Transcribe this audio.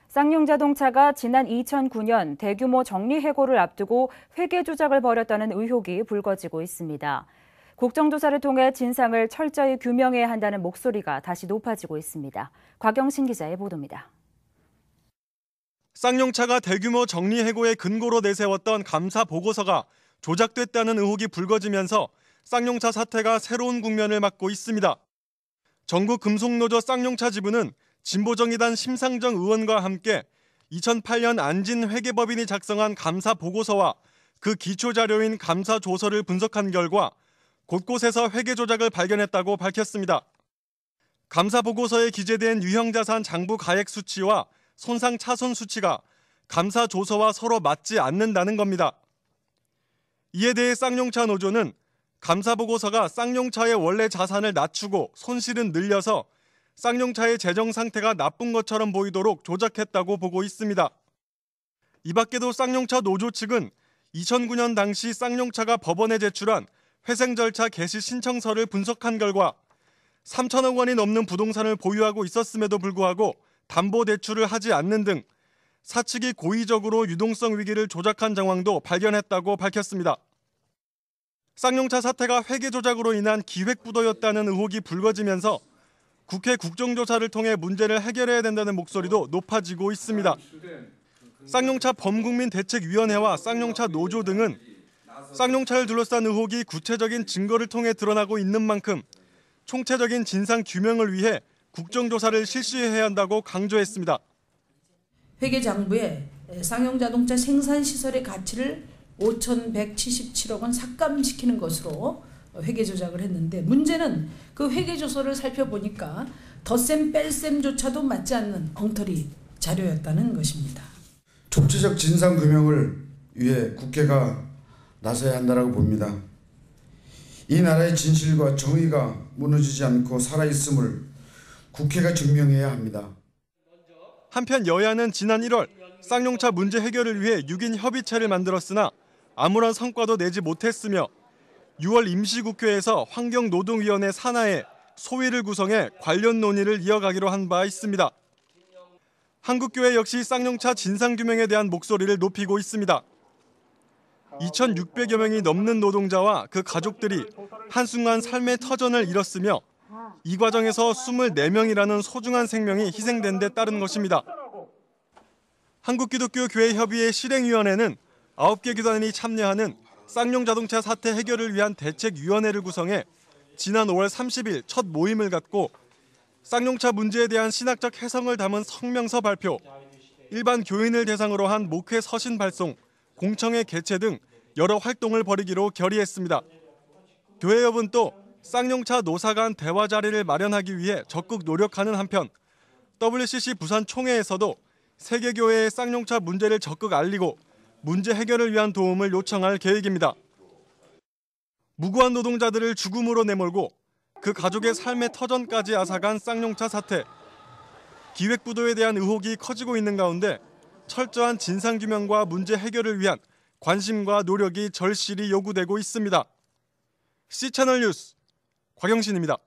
쌍용자동차가 지난 2009년 대규모 정리해고를 앞두고 회계 조작을 벌였다는 의혹이 불거지고 있습니다. 국정조사를 통해 진상을 철저히 규명해야 한다는 목소리가 다시 높아지고 있습니다. 곽영신 기자의 보도입니다. 쌍용차가 대규모 정리해고의 근거로 내세웠던 감사 보고서가 조작됐다는 의혹이 불거지면서 쌍용차 사태가 새로운 국면을 맞고 있습니다. 전국 금속노조 쌍용차 지부는 진보정의당 심상정 의원과 함께 2008년 안진 회계법인이 작성한 감사 보고서와 그 기초 자료인 감사 조서를 분석한 결과 곳곳에서 회계 조작을 발견했다고 밝혔습니다. 감사 보고서에 기재된 유형자산 장부 가액 수치와 손상 차손 수치가 감사 조서와 서로 맞지 않는다는 겁니다. 이에 대해 쌍용차 노조는 감사 보고서가 쌍용차의 원래 자산을 낮추고 손실은 늘려서 쌍용차의 재정 상태가 나쁜 것처럼 보이도록 조작했다고 보고 있습니다. 이 밖에도 쌍용차 노조 측은 2009년 당시 쌍용차가 법원에 제출한 회생 절차 개시 신청서를 분석한 결과 3천억 원이 넘는 부동산을 보유하고 있었음에도 불구하고 담보대출을 하지 않는 등 사측이 고의적으로 유동성 위기를 조작한 정황도 발견했다고 밝혔습니다. 쌍용차 사태가 회계 조작으로 인한 기획부도였다는 의혹이 불거지면서 국회 국정조사를 통해 문제를 해결해야 된다는 목소리도 높아지고 있습니다. 쌍용차 범국민대책위원회와 쌍용차 노조 등은 쌍용차를 둘러싼 의혹이 구체적인 증거를 통해 드러나고 있는 만큼 총체적인 진상 규명을 위해 국정조사를 실시해야 한다고 강조했습니다. 회계장부에 쌍용자동차 생산시설의 가치를 5,177억 원 삭감시키는 것으로 회계 조작을 했는데, 문제는 그 회계 조서를 살펴보니까 덧셈 뺄셈조차도 맞지 않는 엉터리 자료였다는 것입니다. 총체적 진상 규명을 위해 국회가 나서야 한다고 봅니다. 이 나라의 진실과 정의가 무너지지 않고 살아있음을 국회가 증명해야 합니다. 한편 여야는 지난 1월 쌍용차 문제 해결을 위해 6인 협의체를 만들었으나 아무런 성과도 내지 못했으며 6월 임시국회에서 환경노동위원회 산하에 소위를 구성해 관련 논의를 이어가기로 한 바 있습니다. 한국교회 역시 쌍용차 진상규명에 대한 목소리를 높이고 있습니다. 2,600여 명이 넘는 노동자와 그 가족들이 한순간 삶의 터전을 잃었으며 이 과정에서 24명이라는 소중한 생명이 희생된 데 따른 것입니다. 한국기독교교회협의회 실행위원회는 9개 기관이 참여하는 쌍용자동차 사태 해결을 위한 대책위원회를 구성해 지난 5월 30일 첫 모임을 갖고 쌍용차 문제에 대한 신학적 해석을 담은 성명서 발표, 일반 교인을 대상으로 한 목회 서신 발송, 공청회 개최 등 여러 활동을 벌이기로 결의했습니다. 교회협은 또 쌍용차 노사 간 대화 자리를 마련하기 위해 적극 노력하는 한편 WCC 부산 총회에서도 세계교회의 쌍용차 문제를 적극 알리고 문제 해결을 위한 도움을 요청할 계획입니다. 무고한 노동자들을 죽음으로 내몰고 그 가족의 삶의 터전까지 앗아간 쌍용차 사태. 기획부도에 대한 의혹이 커지고 있는 가운데 철저한 진상규명과 문제 해결을 위한 관심과 노력이 절실히 요구되고 있습니다. C채널 뉴스 곽영신입니다.